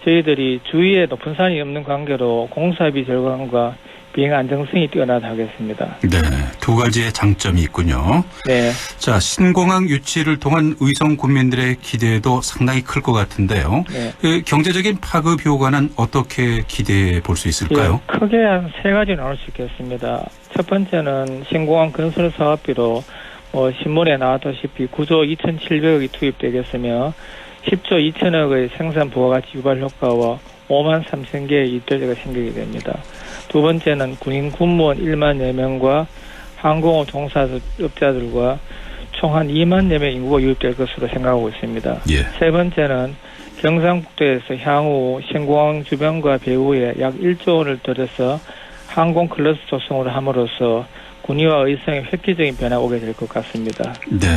저희들이 주위에 높은 산이 없는 관계로 공사비 절감과 비행 안정성이 뛰어나다 하겠습니다. 네, 두 가지의 장점이 있군요. 네. 자, 신공항 유치를 통한 의성 군민들의 기대도 상당히 클 것 같은데요. 네. 그 경제적인 파급 효과는 어떻게 기대해 볼 수 있을까요? 예, 크게 한 3가지 나눌 수 있겠습니다. 첫 번째는 신공항 건설 사업비로 신문에 나왔다시피 9조 2,700억이 투입되겠으며 10조 2천억의 생산 부가가치 유발 효과와 5만 3천 개의 일자리가 생기게 됩니다. 두 번째는 군인 군무원 1만여 명과 항공업 종사업자들과 총 한 2만여 명 인구가 유입될 것으로 생각하고 있습니다. 예. 세 번째는 경상북도에서 향후 신공항 주변과 배후에 약 1조 원을 들여서 항공 클러스 조성을 함으로써 군위와 의성의 획기적인 변화가 오게 될 것 같습니다. 네.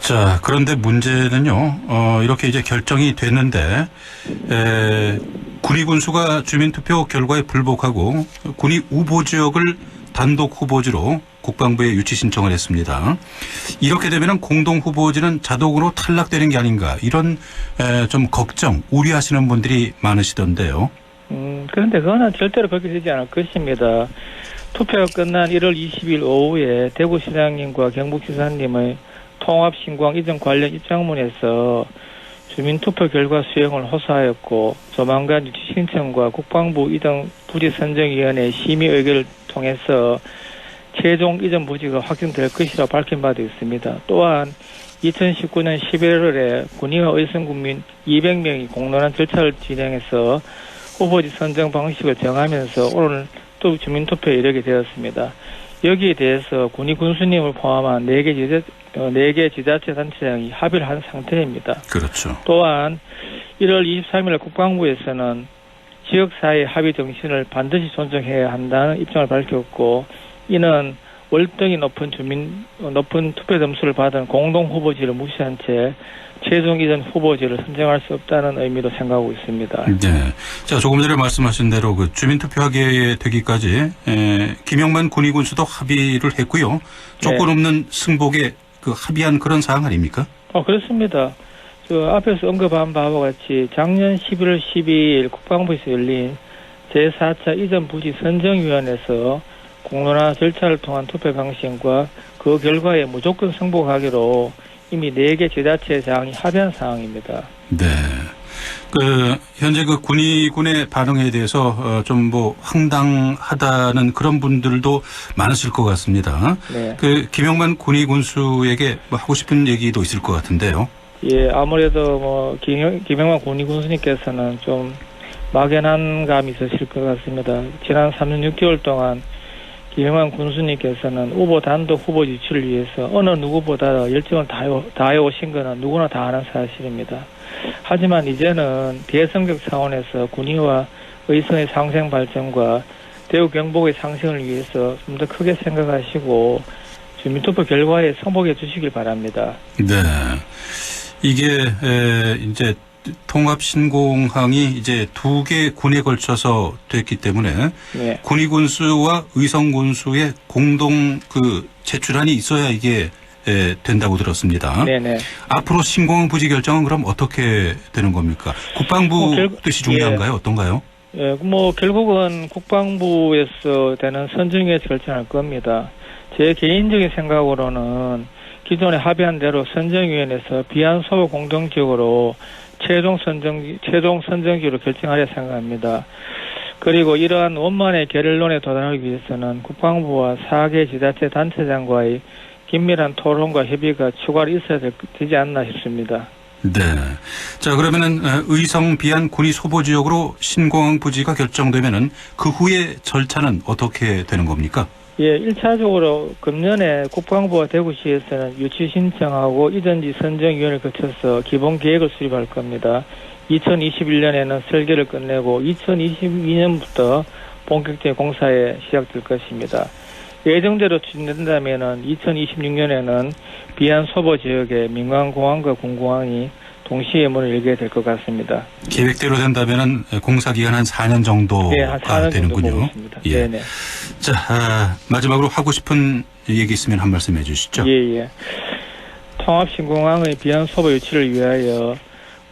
자, 그런데 문제는요, 이렇게 이제 결정이 됐는데, 군위 군수가 주민투표 결과에 불복하고 군위 우보 지역을 단독 후보지로 국방부에 유치 신청을 했습니다. 이렇게 되면 공동 후보지는 자동으로 탈락되는 게 아닌가, 이런 좀 걱정, 우려하시는 분들이 많으시던데요. 그런데 그거는 절대로 그렇게 되지 않을 것입니다. 투표가 끝난 1월 20일 오후에 대구시장님과 경북지사님의 통합신공항 이전 관련 입장문에서 주민투표 결과 수용을 호소하였고 조만간 유치 신청과 국방부 이전 부지 선정위원회 심의 의결을 통해서 최종 이전 부지가 확정될 것이라고 밝힌 바도 있습니다. 또한 2019년 11월에 군위와 의성군민 200명이 공론화 절차를 진행해서 후보지 선정 방식을 정하면서 오늘 또 주민투표에 이르게 되었습니다. 여기에 대해서 군위 군수님을 포함한 4개 지자체단체장이 합의를 한 상태입니다. 그렇죠. 또한 1월 23일 국방부에서는 지역사회 합의 정신을 반드시 존중해야 한다는 입장을 밝혔고, 이는 월등히 높은 투표 점수를 받은 공동 후보지를 무시한 채 최종 이전 후보지를 선정할 수 없다는 의미로 생각하고 있습니다. 네. 자, 조금 전에 말씀하신 대로 그 주민투표하게 되기까지 김영만 군위 군수도 합의를 했고요. 조건 없는 승복에 그 합의한 그런 사항 아닙니까? 그렇습니다. 앞에서 언급한 바와 같이 작년 11월 12일 국방부에서 열린 제4차 이전 부지 선정위원회에서 공론화 절차를 통한 투표 방식과 그 결과에 무조건 승복하기로 이미 4개 지자체장이 합의한 사항입니다. 네. 현재 군위군의 반응에 대해서 좀 황당하다는 그런 분들도 많으실 것 같습니다. 네. 김영만 군위 군수에게 하고 싶은 얘기도 있을 것 같은데요. 예, 아무래도 김영만 군위 군수님께서는 좀 막연한 감이 있으실 것 같습니다. 지난 3년 6개월 동안 김영만 군수님께서는 후보 단독 후보 유치를 위해서 어느 누구보다 열정을 다해 오신 거는 누구나 다 아는 사실입니다. 하지만 이제는 대성격 차원에서 군위와 의성의 상생 발전과 대우 경북의 상승을 위해서 좀 더 크게 생각하시고 주민투표 결과에 성복해 주시길 바랍니다. 네. 이게 이제 통합신공항이 이제 2개 군에 걸쳐서 됐기 때문에 네. 군위군수와 의성군수의 공동 제출안이 있어야 이게 된다고 들었습니다. 네네. 앞으로 신공항 부지 결정은 그럼 어떻게 되는 겁니까? 국방부 뜻이 중요한가요? 어떤가요? 예, 결국은 국방부에서 되는 선정위에서 결정할 겁니다. 제 개인적인 생각으로는 기존에 합의한 대로 선정위원회에서 비안소호 공동지역으로 최종 선정지로 결정하려 생각합니다. 그리고 이러한 원만의 결론에 도달하기 위해서는 국방부와 4개 지자체 단체장과의 긴밀한 토론과 협의가 추가로 있어야 되지 않나 싶습니다. 네. 자, 그러면은 의성 비안 군위 소보 지역으로 신공항 부지가 결정되면은 그 후에 절차는 어떻게 되는 겁니까? 예, 1차적으로 금년에 국방부와 대구시에서는 유치 신청하고 이전지 선정위원회를 거쳐서 기본 계획을 수립할 겁니다. 2021년에는 설계를 끝내고 2022년부터 본격적인 공사에 시작될 것입니다. 예정대로 추진된다면 2026년에는 비안 소보 지역의 민간공항과 군공항이 동시에 문을 열게 될 것 같습니다. 계획대로 된다면 공사 기간 한 4년 정도가 네, 한 4년 되는군요. 정도 보고 있습니다. 예. 네네. 자, 마지막으로 하고 싶은 얘기 있으면 한 말씀 해주시죠. 예. 통합신공항의 비안 소보 유치를 위하여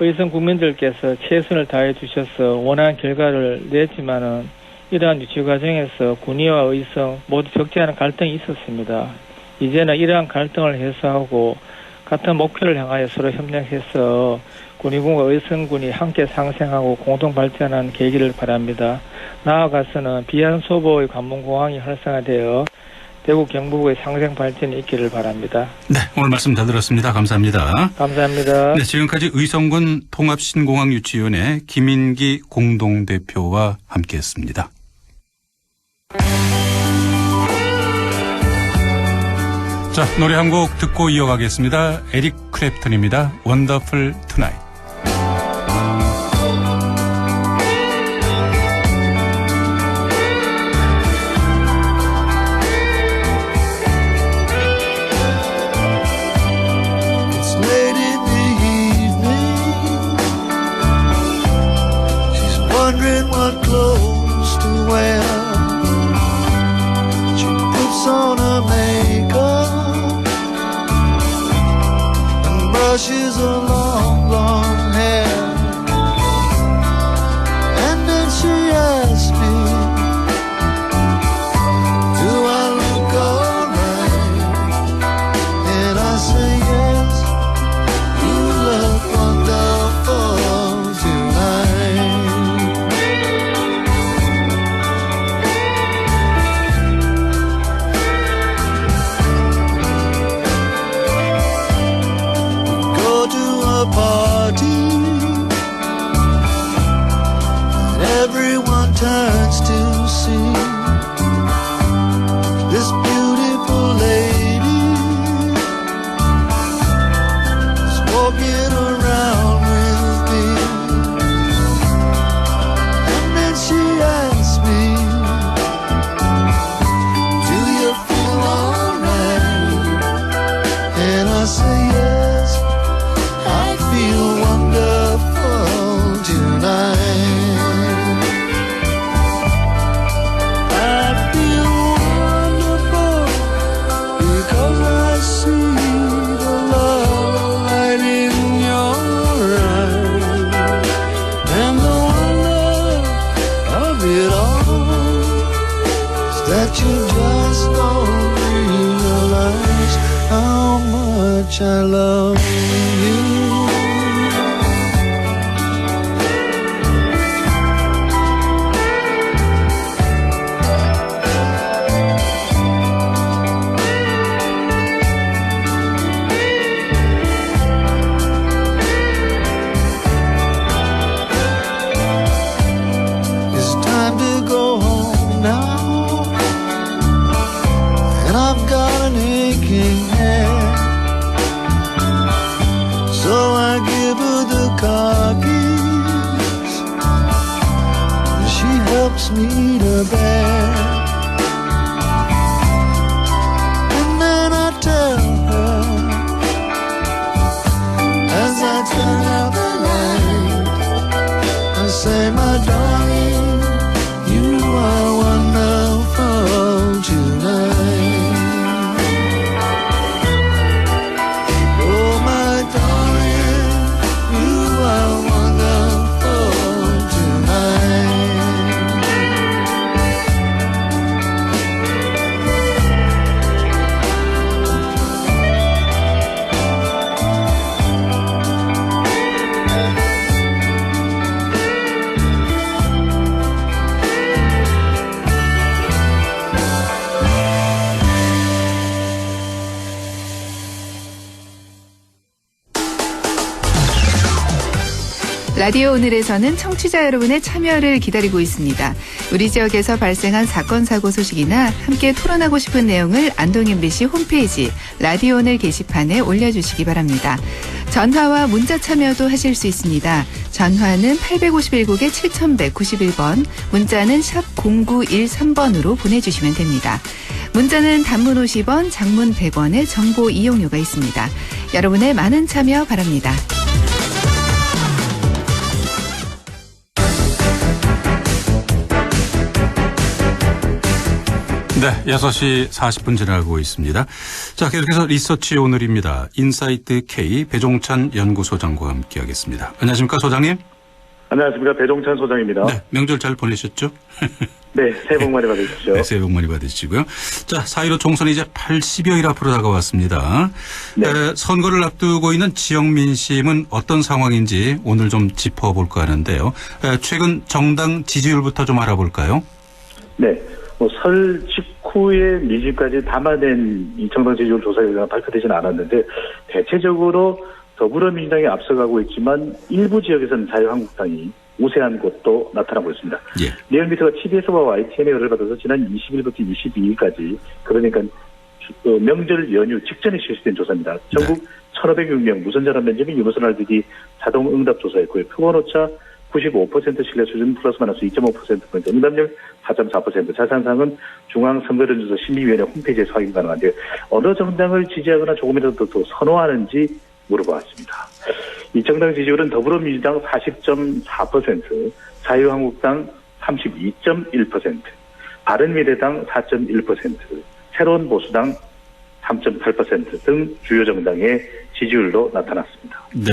의성 국민들께서 최선을 다해 주셔서 원하는 결과를 냈지만은 이러한 유치 과정에서 군의와 의성 모두 적지 않은 갈등이 있었습니다. 이제는 이러한 갈등을 해소하고 같은 목표를 향하여 서로 협력해서 군의군과 의성군이 함께 상생하고 공동 발전하는 계기를 바랍니다. 나아가서는 비안소보의 관문공항이 활성화되어 대구 경북의 상생 발전이 있기를 바랍니다. 네, 오늘 말씀 잘 들었습니다. 감사합니다. 감사합니다. 네, 지금까지 의성군 통합신공항유치위원회 김인기 공동대표와 함께했습니다. 자, 노래 한 곡 듣고 이어가겠습니다. 에릭 클랩턴입니다. Wonderful Tonight. It's late in the evening. She's wondering what clothes to wear. She puts on her makeup and brushes her long blonde hair. And then she asks me, do I look alright? And I say yes, you look wonderful tonight. Go to a party and everyone turns to see this beautiful lady is walking around with me. And then she asks me, do you feel alright? And I say yes, I feel wonderful tonight. I feel wonderful because I see the love light in your eyes. And the wonder of it all is that you just don't realize how much I love you. It's time to go home now, and I've got an aching head. So I give her the car keys, and she helps me to bed. And then I tell her, as I turn out the light, I say, my darling, you are wonderful tonight. Oh, my darling, you are wonderful tonight. 라디오 오늘에서는 청취자 여러분의 참여를 기다리고 있습니다. 우리 지역에서 발생한 사건 사고 소식이나 함께 토론하고 싶은 내용을 안동 MBC 홈페이지 라디오 오늘 게시판에 올려주시기 바랍니다. 전화와 문자 참여도 하실 수 있습니다. 전화는 851국에 7191번, 문자는 샵 0913번으로 보내주시면 됩니다. 문자는 단문 50원, 장문 100원의 정보 이용료가 있습니다. 여러분의 많은 참여 바랍니다. 네, 6시 40분 지나고 있습니다. 자, 계속해서 리서치 오늘입니다. 인사이트 K 배종찬 연구소장과 함께하겠습니다. 안녕하십니까, 소장님? 안녕하십니까, 배종찬 소장입니다. 네, 명절 잘 보내셨죠? 네, 새해 복 많이 받으십시오. 네, 새해 복 많이 받으시고요. 자, 4.15 총선이 이제 80여일 앞으로 다가왔습니다. 네. 선거를 앞두고 있는 지역 민심은 어떤 상황인지 오늘 좀 짚어볼까 하는데요. 최근 정당 지지율부터 좀 알아볼까요? 네. 설 직후에 민심까지 담아낸 이 정당 지지율 조사 결과가 발표되지는 않았는데 대체적으로 더불어민주당이 앞서가고 있지만 일부 지역에서는 자유한국당이 우세한 곳도 나타나고 있습니다. 예. 리얼미터가 TBS와 YTN에 의뢰를 받아서 지난 20일부터 22일까지 그러니까 명절 연휴 직전에 실시된 조사입니다. 전국 1,506명 무선전화 면접이 유무선 RDD 자동 응답 조사였고요. 표본오차 95% 신뢰 수준 플러스 마이너스 2.5%포인트, 응답률 4.4%, 자산상은 중앙선거연구소 심의위원회 홈페이지에서 확인 가능한데 어느 정당을 지지하거나 조금이라도 더 선호하는지 물어봤습니다. 이 정당 지지율은 더불어민주당 40.4%, 자유한국당 32.1%, 바른미래당 4.1%, 새로운 보수당 3.8% 등 주요 정당의 지지율로 나타났습니다. 네.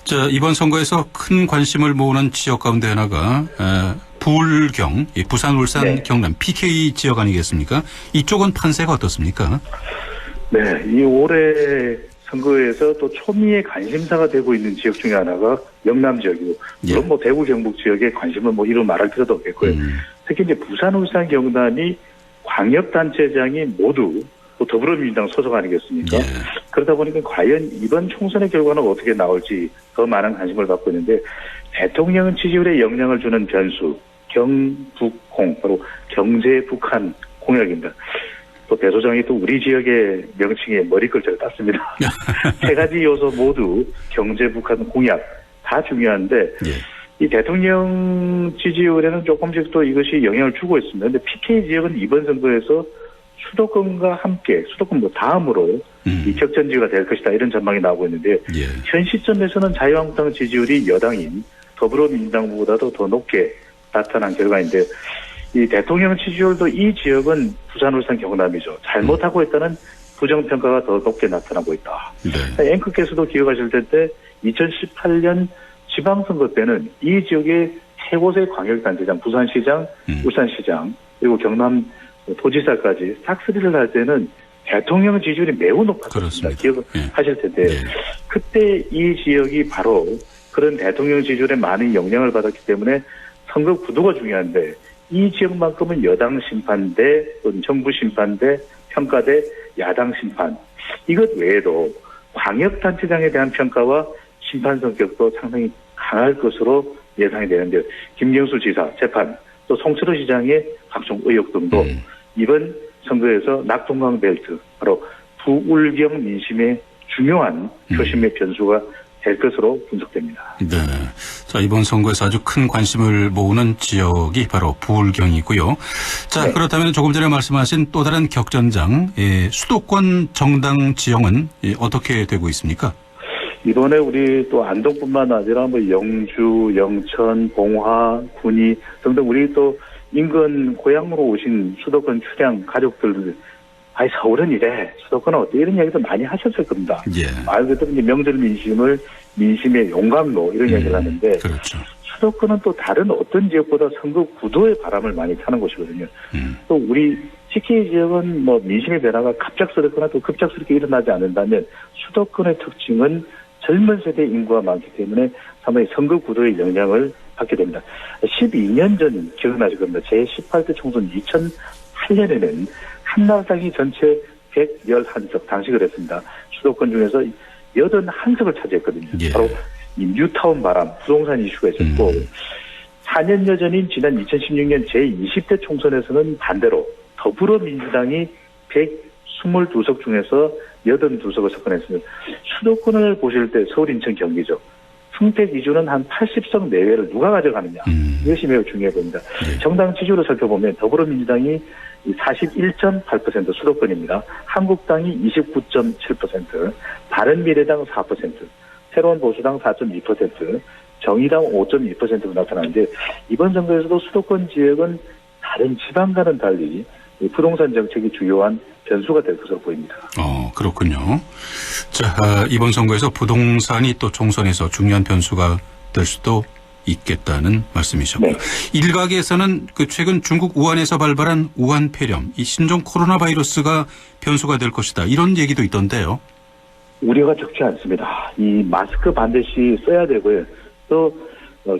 자, 이번 선거에서 큰 관심을 모으는 지역 가운데 하나가 부울경, 부산, 울산, 네. 경남 PK 지역 아니겠습니까? 이쪽은 판세가 어떻습니까? 네, 이 올해 선거에서 또 초미의 관심사가 되고 있는 지역 중에 하나가 영남 지역이고, 물론 뭐 대구 경북 지역에 관심은 뭐 이런 말할 필요도 없겠고요. 특히 이제 부산, 울산, 경남이 광역단체장이 모두 또 더불어민주당 소속 아니겠습니까? 예. 그러다 보니까 과연 이번 총선의 결과는 어떻게 나올지 더 많은 관심을 받고 있는데 대통령 지지율에 영향을 주는 변수 경북공 바로 경제 북한 공약입니다. 또 배 소장이 또 우리 지역의 명칭에 머리글자를 땄습니다. 세 가지 요소 모두 경제 북한 공약 다 중요한데 이 대통령 지지율에는 조금씩 또 이것이 영향을 주고 있습니다. 근데 PK 지역은 이번 선거에서 수도권과 함께 수도권 뭐 다음으로 이 격전지가 될 것이다 이런 전망이 나오고 있는데 현 시점에서는 자유한국당 지지율이 여당인 더불어민주당보다도 더 높게 나타난 결과인데 이 대통령 지지율도 이 지역은 부산, 울산, 경남이죠. 잘못하고 있다는 부정평가가 더 높게 나타나고 있다. 네. 앵커께서도 기억하실 텐데 2018년 지방선거 때는 이 지역의 세 곳의 광역단체장, 부산시장, 울산시장 그리고 경남 도지사까지 싹쓸이를 할 때는 대통령 지지율이 매우 높았습니다. 기억하실 텐데 그때 이 지역이 바로 그런 대통령 지지율에 많은 영향을 받았기 때문에 선거 구도가 중요한데 이 지역만큼은 여당 심판대 또는 정부 심판대 평가대 야당 심판 이것 외에도 광역단체장에 대한 평가와 심판 성격도 상당히 강할 것으로 예상이 되는데 김경수 지사 재판 또 송철호 시장의 각종 의혹 등도 이번 선거에서 낙동강 벨트 바로 부울경 민심의 중요한 표심의 변수가 될 것으로 분석됩니다. 네. 자, 이번 선거에서 아주 큰 관심을 모으는 지역이 바로 부울경이고요. 자, 그렇다면 조금 전에 말씀하신 또 다른 격전장, 수도권 정당 지형은 어떻게 되고 있습니까? 이번에 우리 또 안동뿐만 아니라 뭐 영주, 영천, 봉화, 군위 등등 우리 또 인근 고향으로 오신 수도권 출향 가족들 아니 서울은 이래 수도권은 어때 이런 이야기도 많이 하셨을 겁니다. 말 그대로 이제 명절 민심의 용광로 이런 이야기를 하는데 수도권은 또 다른 어떤 지역보다 선거 구도의 바람을 많이 타는 곳이거든요. 또 우리 TK 지역은 뭐 민심의 변화가 갑작스럽거나 또 급작스럽게 일어나지 않는다면 수도권의 특징은 젊은 세대 인구가 많기 때문에 상당히 선거 구도의 영향을 받게 됩니다. 12년 전 기억나실 겁니다. 제18대 총선 2008년에는 한나라당이 전체 111석 당시 그랬습니다. 수도권 중에서 81석을 차지했거든요. 바로 이 뉴타운 바람, 부동산 이슈가 있었고 4년여 전인 지난 2016년 제20대 총선에서는 반대로 더불어민주당이 22석 중에서 82석을 석권했습니다. 수도권을 보실 때 서울, 인천, 경기죠. 승패 기준은 한 80석 내외를 누가 가져가느냐. 이것이 매우 중요해 보입니다. 정당 지지율을 살펴보면 더불어민주당이 41.8% 수도권입니다. 한국당이 29.7%, 바른미래당 4%, 새로운 보수당 4.2%, 정의당 5.2%로 나타나는데 이번 선거에서도 수도권 지역은 다른 지방과는 달리 부동산 정책이 주요한 변수가 될 것으로 보입니다. 그렇군요. 자, 이번 선거에서 부동산이 또 총선에서 중요한 변수가 될 수도 있겠다는 말씀이셨고요. 일각에서는 최근 중국 우한에서 발발한 우한 폐렴, 이 신종 코로나 바이러스가 변수가 될 것이다. 이런 얘기도 있던데요. 우려가 적지 않습니다. 이 마스크 반드시 써야 되고요. 또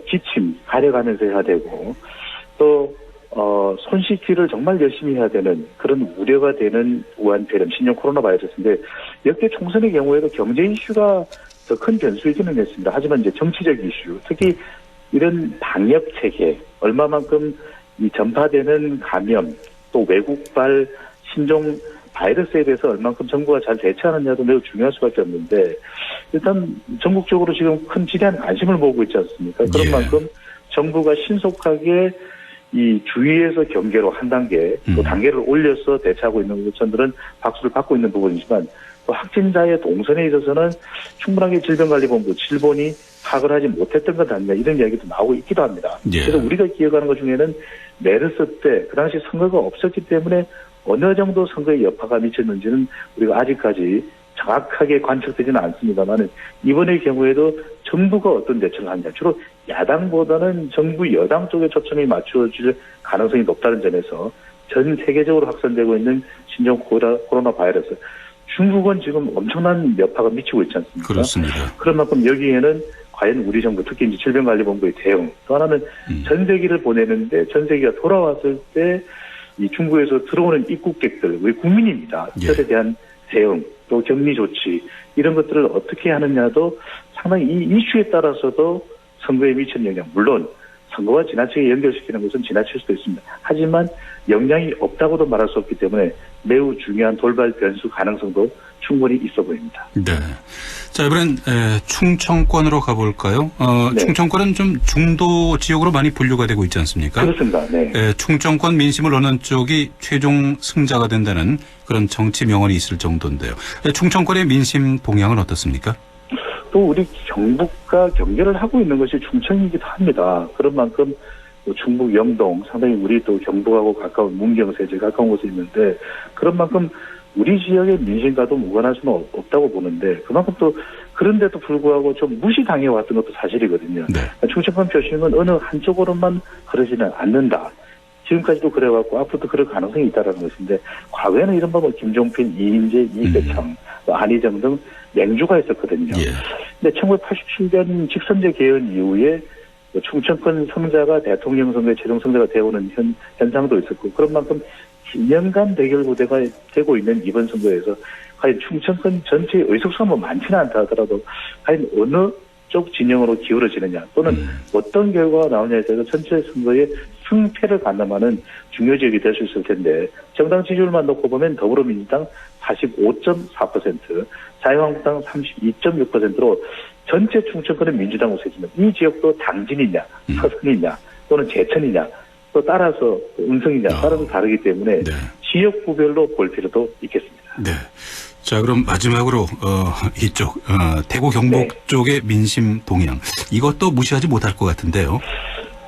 기침 가려가면서 해야 되고 또 손 씻기를 정말 열심히 해야 되는 그런 우려가 되는 우한 폐렴 신종 코로나 바이러스인데 역대 총선의 경우에도 경제 이슈가 더 큰 변수이기는 했습니다. 하지만 이제 정치적 이슈, 특히 이런 방역 체계, 얼마만큼 이 전파되는 감염, 또 외국발 신종 바이러스에 대해서 얼만큼 정부가 잘 대처하느냐도 매우 중요할 수밖에 없는데 일단 전국적으로 지금 큰 지대한 관심을 모으고 있지 않습니까? 그런 만큼 정부가 신속하게 이 주위에서 경계로 한 단계, 또 단계를 올려서 대처하고 있는 것 저들은 박수를 받고 있는 부분이지만 또 확진자의 동선에 있어서는 충분하게 질병관리본부, 질본이 파악을 하지 못했던 것 아니냐 이런 이야기도 나오고 있기도 합니다. 그래서 우리가 기억하는 것 중에는 메르스 때 그 당시 선거가 없었기 때문에 어느 정도 선거에 여파가 미쳤는지는 우리가 아직까지 정확하게 관측되지는 않습니다만 이번의 경우에도 정부가 어떤 대처를 하느냐 주로 야당보다는 정부 여당 쪽에 초점이 맞춰질 가능성이 높다는 점에서 전 세계적으로 확산되고 있는 신종 코로나 바이러스 중국은 지금 엄청난 여파가 미치고 있지 않습니까? 그렇습니다. 그런 만큼 여기에는 과연 우리 정부 특히 이제 질병관리본부의 대응 또 하나는 전세기를 보내는데 전세기가 돌아왔을 때 이 중국에서 들어오는 입국객들 우리 국민입니다. 그것에 대한 대응 또 격리 조치 이런 것들을 어떻게 하느냐도 상당히 이 이슈에 따라서도 선거에 미치는 영향 물론 선거와 지나치게 연결시키는 것은 지나칠 수도 있습니다. 하지만 영향이 없다고도 말할 수 없기 때문에 매우 중요한 돌발 변수 가능성도 충분히 있어 보입니다. 네. 자, 이번엔 충청권으로 가볼까요? 충청권은 좀 중도 지역으로 많이 분류가 되고 있지 않습니까? 그렇습니다. 네. 충청권 민심을 얻는 쪽이 최종 승자가 된다는 그런 정치 명언이 있을 정도인데요. 충청권의 민심 동향은 어떻습니까? 또 우리 경북과 경계를 하고 있는 것이 충청이기도 합니다. 그런 만큼 충북 영동 상당히 우리 또 경북하고 가까운 문경세제 가까운 곳에 있는데 그런 만큼 우리 지역의 민심과도 무관할 수는 없다고 보는데 그만큼 또 그런데도 불구하고 좀 무시당해 왔던 것도 사실이거든요. 충청권 표심은 어느 한쪽으로만 흐르지는 않는다. 지금까지도 그래왔고 앞으로도 그럴 가능성이 있다는 것인데 과거에는 이런 뭐 김종필, 이인재, 이배창, 안희정 등 맹주가 있었거든요. 근데 1987년 직선제 개헌 이후에 충청권 성자가 대통령 선거의 최종 성자가 되어오는 현상도 있었고 그런 만큼 긴년간 대결 구도가 되고 있는 이번 선거에서 과연 충청권 전체의 의석수가 많지는 않다 하더라도 과연 어느 쪽 진영으로 기울어지느냐 또는 어떤 결과가 나오냐에 따라서 전체 선거의 승패를 가늠하는 중요 지역이 될 수 있을 텐데 정당 지지율만 놓고 보면 더불어민주당 45.4%, 자유한국당 32.6%로 전체 충청권은 민주당 우세지만 이 지역도 당진이냐, 서선이냐 또는 제천이냐 또 따라서 음성이냐 따라서 다르기 때문에 지역구별로 볼 필요도 있겠습니다. 네. 자, 그럼 마지막으로 이쪽 대구 경북 쪽의 민심 동향 이것도 무시하지 못할 것 같은데요.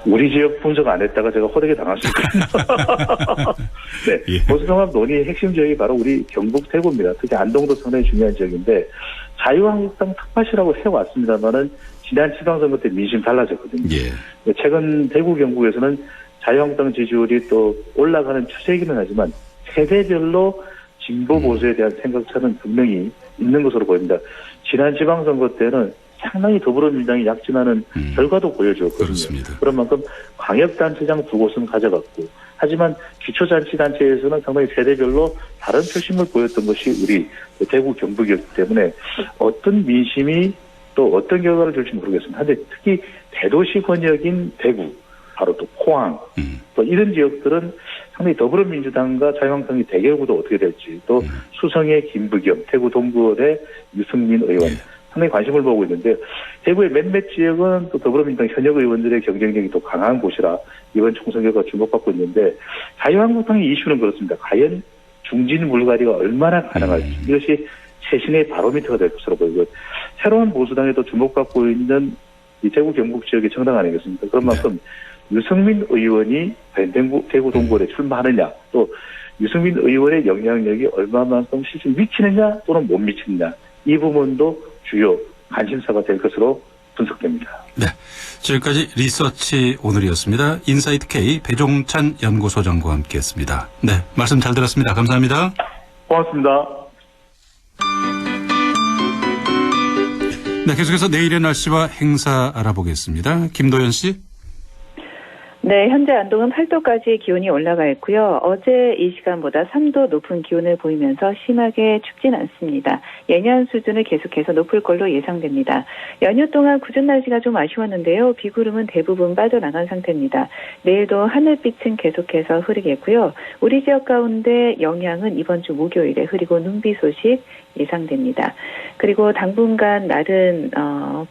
우리 지역 분석 안 했다가 제가 호되게 당할 수 있거든요. 네, 보수통합 논의의 핵심 지역이 바로 우리 경북 대구입니다. 특히 안동도 상당히 중요한 지역인데 자유한국당 텃밭이라고 해왔습니다만은 지난 지방선거 때 민심 달라졌거든요. 최근 대구 경북에서는 자유한국당 지지율이 또 올라가는 추세이기는 하지만 세대별로 진보 보수에 대한 생각차는 분명히 있는 것으로 보입니다. 지난 지방선거 때는 상당히 더불어민주당이 약진하는 결과도 보여주었거든요. 그렇습니다. 그런 만큼 광역단체장 두 곳은 가져갔고 하지만 기초자치단체에서는 상당히 세대별로 다른 표심을 보였던 것이 우리 대구 경북이었기 때문에 어떤 민심이 또 어떤 결과를 줄지 모르겠습니다. 하지만 특히 대도시 권역인 대구 바로 또 포항 또 이런 지역들은 상당히 더불어민주당과 자유한국당의 대결구도 어떻게 될지, 또 수성의 김부겸, 대구 동구의 유승민 의원 상당히 관심을 보고 있는데, 대구의 몇몇 지역은 또 더불어민주당 현역 의원들의 경쟁력이 더 강한 곳이라 이번 총선 결과 주목받고 있는데, 자유한국당의 이슈는 그렇습니다. 과연 중진 물갈이가 얼마나 가능할지, 이것이 최신의 바로미터가 될 것으로 보이고, 새로운 보수당에도 주목받고 있는 이 대구 경북 지역의 정당 아니겠습니까? 그런 만큼 유승민 의원이 대구 동구에 출마하느냐, 또 유승민 의원의 영향력이 얼마만큼 실제 미치느냐 또는 못 미치느냐, 이 부분도 주요 관심사가 될 것으로 분석됩니다. 네, 지금까지 리서치 오늘이었습니다. 인사이트 K 배종찬 연구소장과 함께했습니다. 네, 말씀 잘 들었습니다. 감사합니다. 고맙습니다. 네, 계속해서 내일의 날씨와 행사 알아보겠습니다. 김도연 씨. 네, 현재 안동은 8도까지 기온이 올라가 있고요. 어제 이 시간보다 3도 높은 기온을 보이면서 심하게 춥진 않습니다. 예년 수준을 계속해서 높을 걸로 예상됩니다. 연휴 동안 궂은 날씨가 좀 아쉬웠는데요. 비구름은 대부분 빠져나간 상태입니다. 내일도 하늘빛은 계속해서 흐리겠고요. 우리 지역 가운데 영향은 이번 주 목요일에 흐리고 눈비 소식 예상됩니다. 그리고 당분간 날은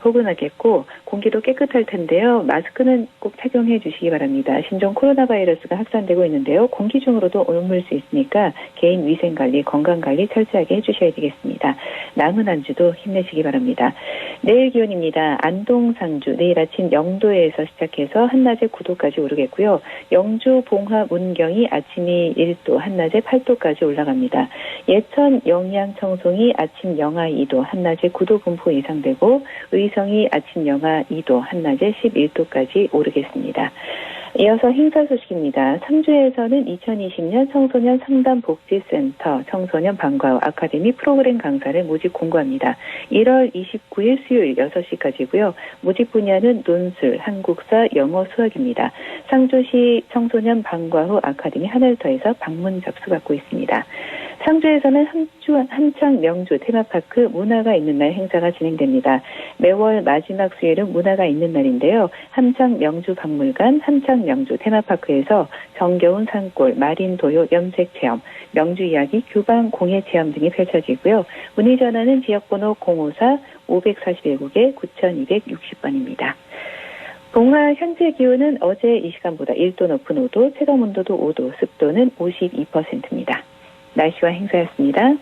포근하겠고 공기도 깨끗할 텐데요. 마스크는 꼭 착용해 주시기 바랍니다. 신종 코로나 바이러스가 확산되고 있는데요. 공기 중으로도 옮을 수 있으니까 개인 위생관리, 건강관리 철저하게 해주셔야 되겠습니다. 남은 한 주도 힘내시기 바랍니다. 내일 기온입니다. 안동, 상주 내일 아침 0도에서 시작해서 한낮에 9도까지 오르겠고요. 영주, 봉화, 문경이 아침이 1도, 한낮에 8도까지 올라갑니다. 예천, 영양, 청송이 아침 영하 2도, 한낮에 9도 분포 예상되고 의성이 아침 영하 2도, 한낮에 11도까지 오르겠습니다. 이어서 행사 소식입니다. 상주에서는 2020년 청소년 상담복지센터 청소년 방과후 아카데미 프로그램 강사를 모집 공고합니다. 1월 29일 수요일 6시까지고요. 모집 분야는 논술, 한국사, 영어, 수학입니다. 상주시 청소년 방과후 아카데미 하늘터에서 방문 접수받고 있습니다. 상주에서는 한창 명주 테마파크 문화가 있는 날 행사가 진행됩니다. 매월 마지막 수요일은 문화가 있는 날인데요. 함창 명주 박물관, 함창 명주 테마파크에서 정겨운 산골, 마린 도요 염색 체험, 명주 이야기, 규방 공예 체험 등이 펼쳐지고요. 문의 전화는 지역번호 054-541국에 9260번입니다. 봉화 현재 기온은 어제 이 시간보다 1도 높은 5도, 체감 온도도 5도, 습도는 52%입니다. 날씨와 행사였습니다.